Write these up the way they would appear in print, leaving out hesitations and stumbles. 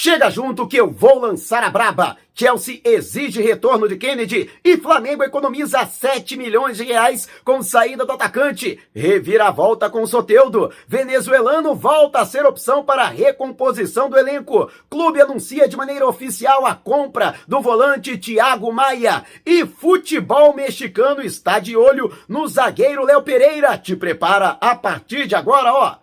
Chega junto que eu vou lançar a braba. Chelsea exige retorno de Kennedy e Flamengo economiza 7 milhões de reais com saída do atacante. Reviravolta com Soteldo. Venezuelano volta a ser opção para a recomposição do elenco. Clube anuncia de maneira oficial a compra do volante Thiago Maia. E futebol mexicano está de olho no zagueiro Léo Pereira. Te prepara a partir de agora, ó.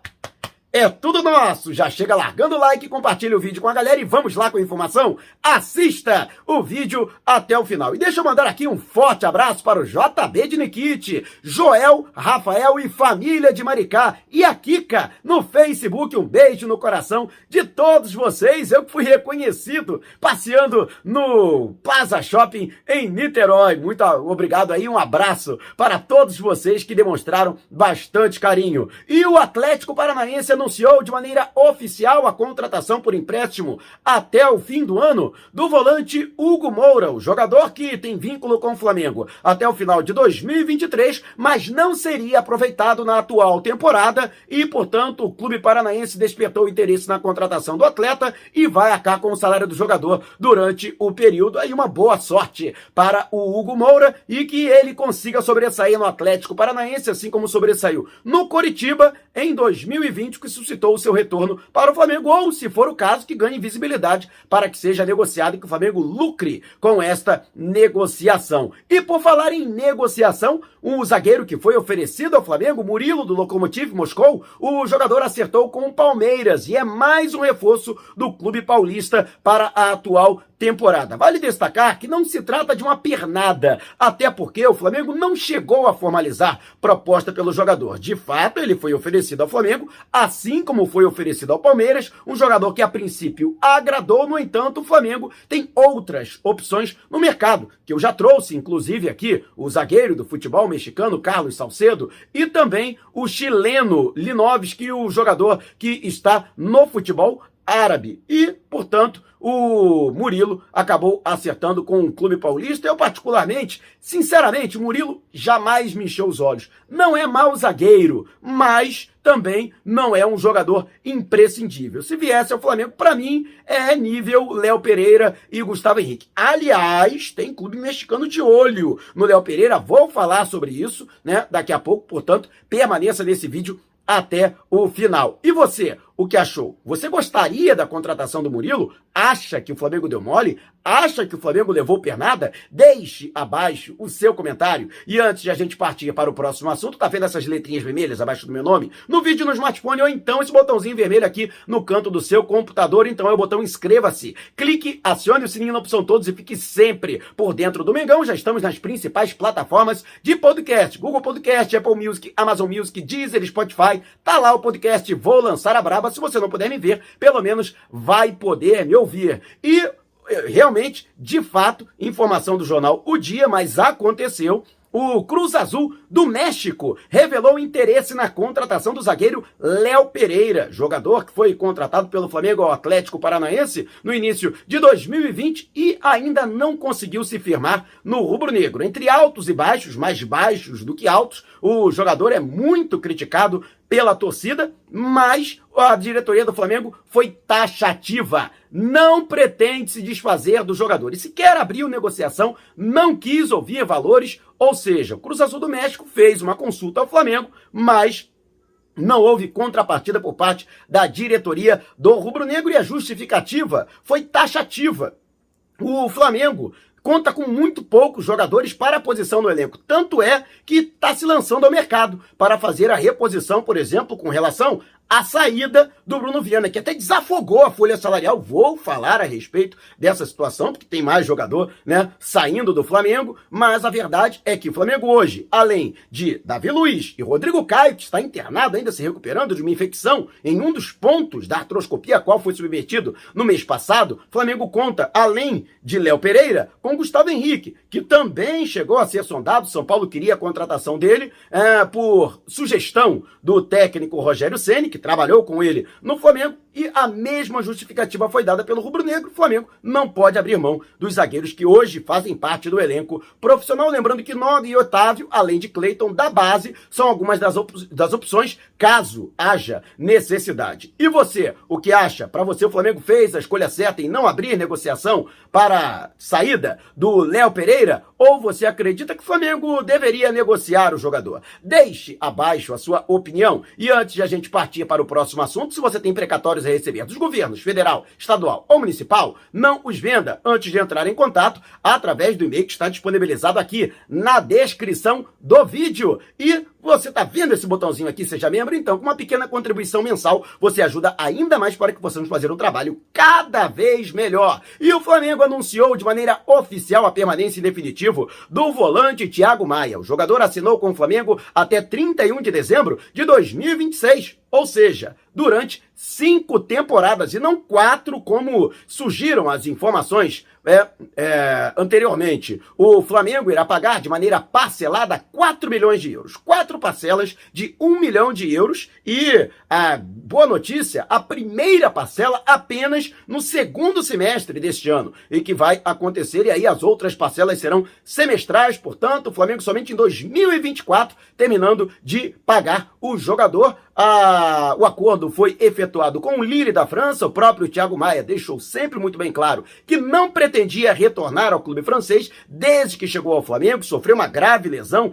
É tudo nosso! Já chega largando o like, compartilha o vídeo com a galera e vamos lá com a informação? Assista o vídeo até o final. E deixa eu mandar aqui um forte abraço para o JB de Nikit, Joel, Rafael e família de Maricá e a Kika no Facebook. Um beijo no coração de todos vocês. Eu fui reconhecido passeando no Plaza Shopping em Niterói. Muito obrigado aí, um abraço para todos vocês que demonstraram bastante carinho. E o Atlético Paranaense anunciou de maneira oficial a contratação por empréstimo até o fim do ano do volante Hugo Moura, o jogador que tem vínculo com o Flamengo até o final de 2023, mas não seria aproveitado na atual temporada e, portanto, o clube paranaense despertou interesse na contratação do atleta e vai arcar com o salário do jogador durante o período. Aí uma boa sorte para o Hugo Moura e que ele consiga sobressair no Atlético Paranaense, assim como sobressaiu no Coritiba em 2020, que suscitou o seu retorno para o Flamengo, ou, se for o caso, que ganhe visibilidade para que seja negociado e que o Flamengo lucre com esta negociação. E por falar em negociação, o zagueiro que foi oferecido ao Flamengo, Murilo, do Lokomotiv Moscou, o jogador acertou com o Palmeiras e é mais um reforço do clube paulista para a atual temporada. Vale destacar que não se trata de uma pernada, até porque o Flamengo não chegou a formalizar proposta pelo jogador. De fato, ele foi oferecido ao Flamengo, assim como foi oferecido ao Palmeiras, um jogador que a princípio agradou. No entanto, o Flamengo tem outras opções no mercado, que eu já trouxe, inclusive aqui, o zagueiro do futebol mexicano, Carlos Salcedo, e também o chileno Linovski, o jogador que está no futebol árabe. E, portanto, o Murilo acabou acertando com o clube paulista. Eu, particularmente, sinceramente, o Murilo jamais me encheu os olhos. Não é mau zagueiro, mas também não é um jogador imprescindível. Se viesse ao Flamengo, para mim, é nível Léo Pereira e Gustavo Henrique. Aliás, tem clube mexicano de olho no Léo Pereira. Vou falar sobre isso, né, daqui a pouco. Portanto, permaneça nesse vídeo até o final. E você, o que achou? Você gostaria da contratação do Murilo? Acha que o Flamengo deu mole? Acha que o Flamengo levou pernada? Deixe abaixo o seu comentário. E antes de a gente partir para o próximo assunto, tá vendo essas letrinhas vermelhas abaixo do meu nome? No vídeo no smartphone ou então esse botãozinho vermelho aqui no canto do seu computador, então é o botão inscreva-se. Clique, acione o sininho na opção todos e fique sempre por dentro do Mengão. Já estamos nas principais plataformas de podcast: Google Podcast, Apple Music, Amazon Music, Deezer, Spotify. Tá lá o podcast Vou Lançar a Braba. Se você não puder me ver, pelo menos vai poder me ouvir. E realmente, de fato, informação do jornal O Dia, mas aconteceu. O Cruz Azul do México revelou interesse na contratação do zagueiro Léo Pereira, jogador que foi contratado pelo Flamengo ao Atlético Paranaense no início de 2020 e ainda não conseguiu se firmar no rubro-negro. Entre altos e baixos, mais baixos do que altos, o jogador é muito criticado pela torcida, mas a diretoria do Flamengo foi taxativa. Não pretende se desfazer do jogador e sequer abriu negociação, não quis ouvir valores, ou seja, o Cruz Azul do México fez uma consulta ao Flamengo, mas não houve contrapartida por parte da diretoria do rubro-negro e a justificativa foi taxativa. O Flamengo conta com muito poucos jogadores para a posição no elenco. Tanto é que está se lançando ao mercado para fazer a reposição, por exemplo, com relação à saída do Bruno Viana, que até desafogou a folha salarial. Vou falar a respeito dessa situação, porque tem mais jogador, né, saindo do Flamengo, mas a verdade é que o Flamengo hoje, além de Davi Luiz e Rodrigo Caio, que está internado ainda se recuperando de uma infecção em um dos pontos da artroscopia a qual foi submetido no mês passado, o Flamengo conta, além de Léo Pereira, com Gustavo Henrique, que também chegou a ser sondado. São Paulo queria a contratação dele por sugestão do técnico Rogério Ceni, que trabalhou com ele no Flamengo, E a mesma justificativa foi dada pelo rubro-negro. O Flamengo não pode abrir mão dos zagueiros que hoje fazem parte do elenco profissional. Lembrando que Noga e Otávio, além de Cleiton da base, são algumas das opções caso haja necessidade. E você, o que acha? Para você o Flamengo fez a escolha certa em não abrir negociação para a saída do Léo Pereira? Ou você acredita que o Flamengo deveria negociar o jogador? Deixe abaixo a sua opinião. E antes de a gente partir para o próximo assunto, se você tem precatórios a receber dos governos federal, estadual ou municipal, não os venda antes de entrar em contato através do e-mail que está disponibilizado aqui na descrição do vídeo. E você está vendo esse botãozinho aqui, seja membro? Então, com uma pequena contribuição mensal, você ajuda ainda mais para que possamos fazer um trabalho cada vez melhor. E o Flamengo anunciou de maneira oficial a permanência em definitivo do volante Thiago Maia. O jogador assinou com o Flamengo até 31 de dezembro de 2026. Ou seja, durante 5 temporadas e não 4, como surgiram as informações anteriormente. O Flamengo irá pagar de maneira parcelada 4 milhões de euros. 4 parcelas de 1 milhão de euros e, a boa notícia, a primeira parcela apenas no segundo semestre deste ano, e que vai acontecer, e aí as outras parcelas serão semestrais. Portanto, o Flamengo somente em 2024 terminando de pagar o jogador. O acordo foi efetuado com o Lille da França. O próprio Thiago Maia deixou sempre muito bem claro que não pretendia retornar ao clube francês desde que chegou ao Flamengo. Sofreu uma grave lesão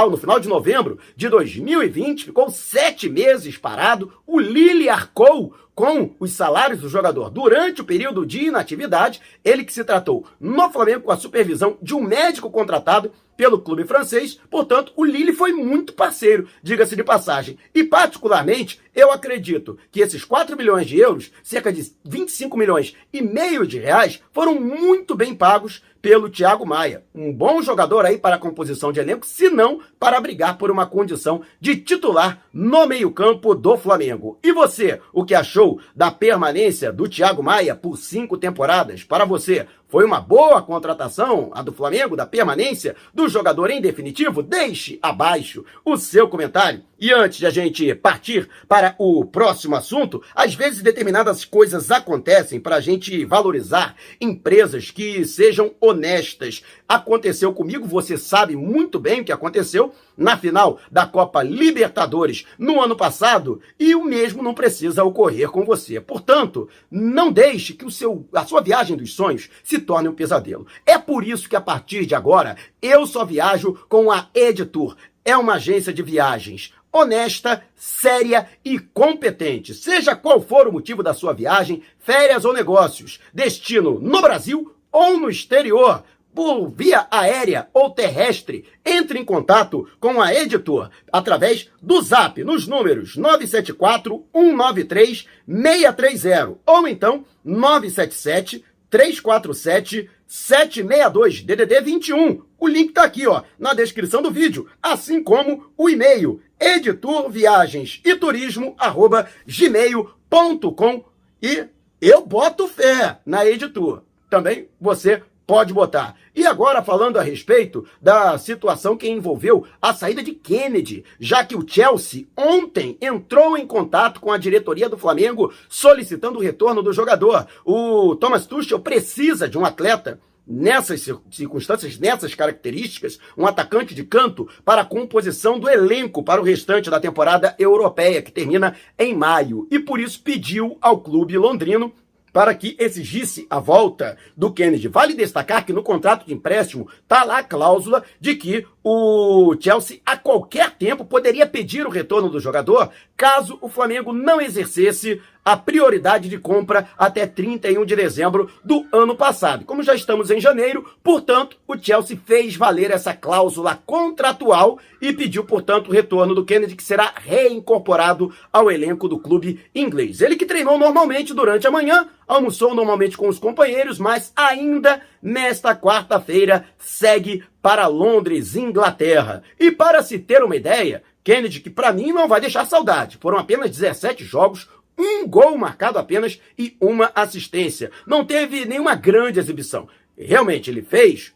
no final de novembro de 2020, ficou 7 meses parado. O Lille arcou com os salários do jogador durante o período de inatividade, ele que se tratou no Flamengo com a supervisão de um médico contratado pelo clube francês. Portanto, o Lille foi muito parceiro, diga-se de passagem. E, particularmente, eu acredito que esses 4 milhões de euros, cerca de 25 milhões e meio de reais, foram muito bem pagos pelo Thiago Maia. Um bom jogador aí para a composição de elenco, se não para brigar por uma condição de titular no meio-campo do Flamengo. E você, o que achou da permanência do Thiago Maia por 5 temporadas? Para você, foi uma boa contratação a do Flamengo, da permanência do jogador em definitivo? Deixe abaixo o seu comentário. E antes de a gente partir para o próximo assunto, às vezes determinadas coisas acontecem para a gente valorizar empresas que sejam honestas. Aconteceu comigo, você sabe muito bem o que aconteceu na final da Copa Libertadores no ano passado, e o mesmo não precisa ocorrer com você. Portanto, não deixe que a sua viagem dos sonhos se torne um pesadelo. É por isso que a partir de agora eu só viajo com a Editour. É uma agência de viagens honesta, séria e competente. Seja qual for o motivo da sua viagem, férias ou negócios, destino no Brasil ou no exterior, por via aérea ou terrestre, entre em contato com a Editour através do Zap nos números 974-193-630 ou então 977-347-762, DDD 21. O link tá aqui, na descrição do vídeo, assim como o e-mail editurviagens-e-turismo@gmail.com. E eu boto fé na Editour. Também você pode botar. E agora falando a respeito da situação que envolveu a saída de Kennedy, já que o Chelsea ontem entrou em contato com a diretoria do Flamengo solicitando o retorno do jogador. O Thomas Tuchel precisa de um atleta nessas circunstâncias, nessas características, um atacante de canto para a composição do elenco para o restante da temporada europeia, que termina em maio. E por isso pediu ao clube londrino para que exigisse a volta do Kennedy. Vale destacar que no contrato de empréstimo está lá a cláusula de que o Chelsea a qualquer tempo poderia pedir o retorno do jogador caso o Flamengo não exercesse a prioridade de compra até 31 de dezembro do ano passado. Como já estamos em janeiro, portanto, o Chelsea fez valer essa cláusula contratual e pediu, portanto, o retorno do Kennedy, que será reincorporado ao elenco do clube inglês. Ele que treinou normalmente durante a manhã, almoçou normalmente com os companheiros, mas ainda nesta quarta-feira segue para Londres, Inglaterra. E para se ter uma ideia, Kennedy, que para mim não vai deixar saudade, foram apenas 17 jogos, 1 gol marcado apenas e 1 assistência. Não teve nenhuma grande exibição. Realmente, ele fez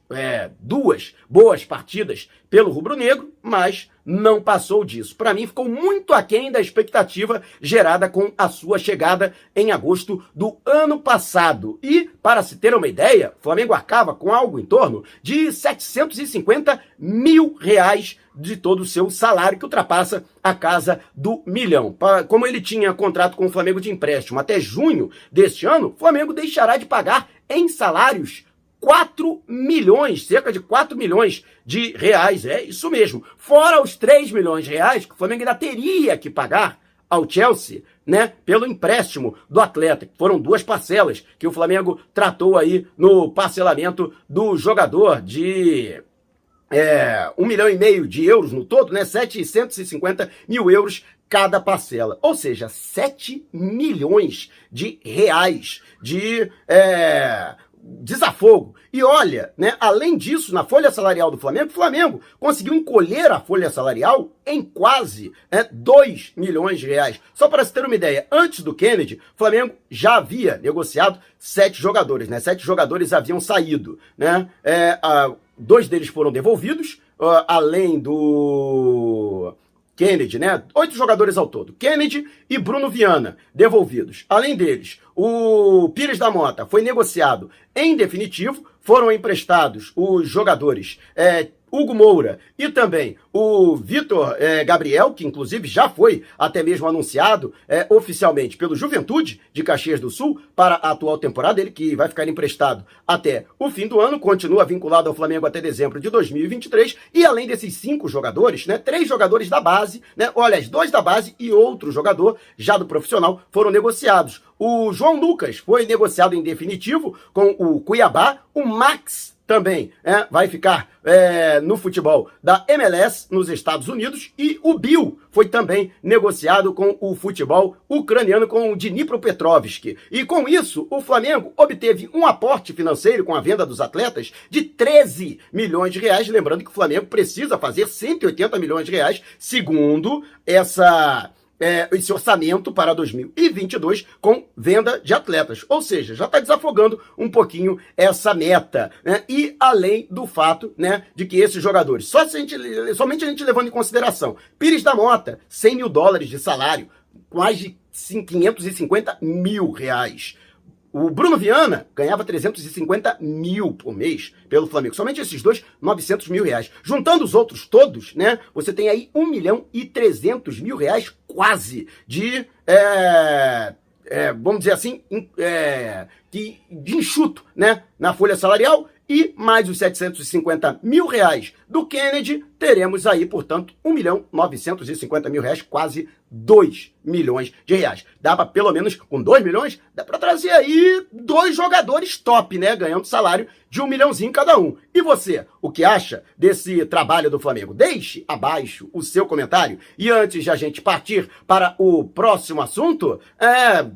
duas boas partidas pelo rubro-negro, mas não passou disso. Para mim, ficou muito aquém da expectativa gerada com a sua chegada em agosto do ano passado. E, para se ter uma ideia, o Flamengo arcava com algo em torno de R$750 mil de todo o seu salário, que ultrapassa a casa do milhão. Como ele tinha contrato com o Flamengo de empréstimo até junho deste ano, o Flamengo deixará de pagar em salários 4 milhões, cerca de 4 milhões de reais, é isso mesmo. Fora os 3 milhões de reais que o Flamengo ainda teria que pagar ao Chelsea, né, pelo empréstimo do atleta. Foram 2 parcelas que o Flamengo tratou aí no parcelamento do jogador de 1,5 milhão de euros no todo, né, 750 mil euros cada parcela. Ou seja, 7 milhões de reais de desafogo. E olha, né, além disso, na folha salarial do Flamengo, o Flamengo conseguiu encolher a folha salarial em quase 2 milhões de reais. Só para se ter uma ideia, antes do Kennedy, o Flamengo já havia negociado 7 jogadores, né? 7 jogadores haviam saído, né? 2 deles foram devolvidos, além do Kennedy, né? 8 jogadores ao todo. Kennedy e Bruno Viana, devolvidos. Além deles, o Pires da Mota foi negociado em definitivo, foram emprestados os jogadores Hugo Moura e também o Vitor Gabriel, que inclusive já foi até mesmo anunciado oficialmente pelo Juventude de Caxias do Sul para a atual temporada, ele que vai ficar emprestado até o fim do ano, continua vinculado ao Flamengo até dezembro de 2023, e além desses 5 jogadores, né, 3 jogadores da base, né, olha, 2 da base e outro jogador já do profissional foram negociados. O João Lucas foi negociado em definitivo com o Cuiabá, o Max também vai ficar no futebol da MLS nos Estados Unidos, e o Bill foi também negociado com o futebol ucraniano, com o Dnipropetrovsk. E com isso, o Flamengo obteve um aporte financeiro com a venda dos atletas de 13 milhões de reais. Lembrando que o Flamengo precisa fazer 180 milhões de reais, segundo esse orçamento para 2022 com venda de atletas. Ou seja, já está desafogando um pouquinho essa meta, né? E além do fato, né, de que esses jogadores, somente a gente levando em consideração, Pires da Mota, 100 mil dólares de salário, quase 550 mil reais. O Bruno Viana ganhava 350 mil por mês pelo Flamengo. Somente esses dois, 900 mil reais. Juntando os outros todos, né? Você tem aí 1 milhão e 300 mil reais quase de, vamos dizer assim, de enxuto, né? Na folha salarial. E mais os 750 mil reais do Kennedy, teremos aí, portanto, 1 milhão 950 mil reais, quase 2 milhões de reais. Dá para, pelo menos, com 2 milhões, dá para trazer aí 2 jogadores top, né? Ganhando salário de 1 milhãozinho cada um. E você, o que acha desse trabalho do Flamengo? Deixe abaixo o seu comentário. E antes de a gente partir para o próximo assunto,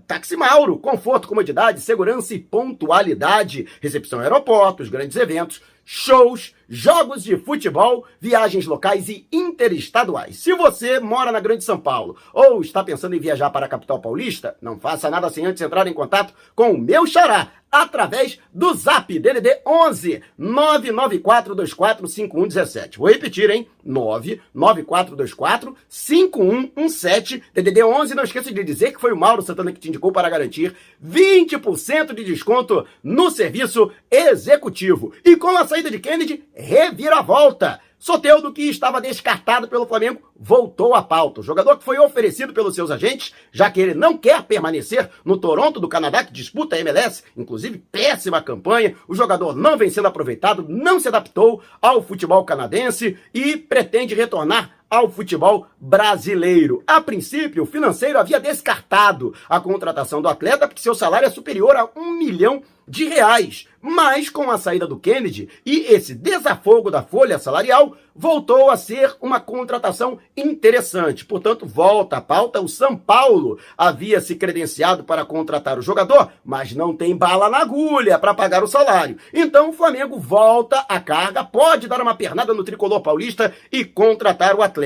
Táxi Mauro, conforto, comodidade, segurança e pontualidade, recepção em aeroportos, grandes eventos, shows, jogos de futebol, viagens locais e interestaduais. Se você mora na Grande São Paulo ou está pensando em viajar para a capital paulista, não faça nada sem antes entrar em contato com o meu xará, através do Zap DDD 11 994245117. Vou repetir, hein? 994245117, DDD 11. Não esqueça de dizer que foi o Mauro Santana que te indicou para garantir 20% de desconto no serviço executivo. E com a saída de Kennedy, reviravolta. Soteldo, que estava descartado pelo Flamengo, voltou à pauta. O jogador que foi oferecido pelos seus agentes, já que ele não quer permanecer no Toronto do Canadá, que disputa a MLS, inclusive péssima campanha, o jogador não vem sendo aproveitado, não se adaptou ao futebol canadense e pretende retornar ao futebol brasileiro. A princípio, o financeiro havia descartado a contratação do atleta porque seu salário é superior a 1 milhão de reais. Mas com a saída do Kennedy e esse desafogo da folha salarial, voltou a ser uma contratação interessante. Portanto, volta à pauta. O São Paulo havia se credenciado para contratar o jogador, mas não tem bala na agulha para pagar o salário. Então o Flamengo volta à carga, pode dar uma pernada no tricolor paulista e contratar o atleta.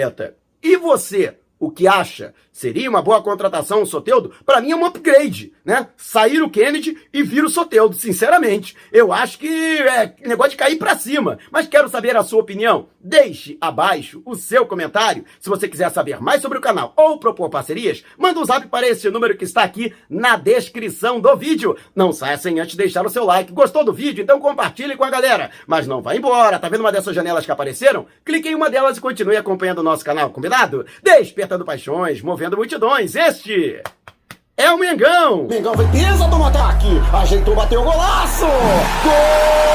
E você, o que acha? Seria uma boa contratação o Soteldo? Para mim é um upgrade, né? Sair o Kennedy e vir o Soteldo, sinceramente. Eu acho que é negócio de cair para cima. Mas quero saber a sua opinião. Deixe abaixo o seu comentário. Se você quiser saber mais sobre o canal ou propor parcerias, manda um zap para esse número que está aqui na descrição do vídeo. Não saia sem antes deixar o seu like. Gostou do vídeo? Então compartilhe com a galera. Mas não vá embora. Tá vendo uma dessas janelas que apareceram? Clique em uma delas e continue acompanhando o nosso canal, combinado? Despertando paixões, movendo multidões. Este é o Mengão. Mengão foi pesa do ataque. Ajeitou, bateu o golaço. Gol!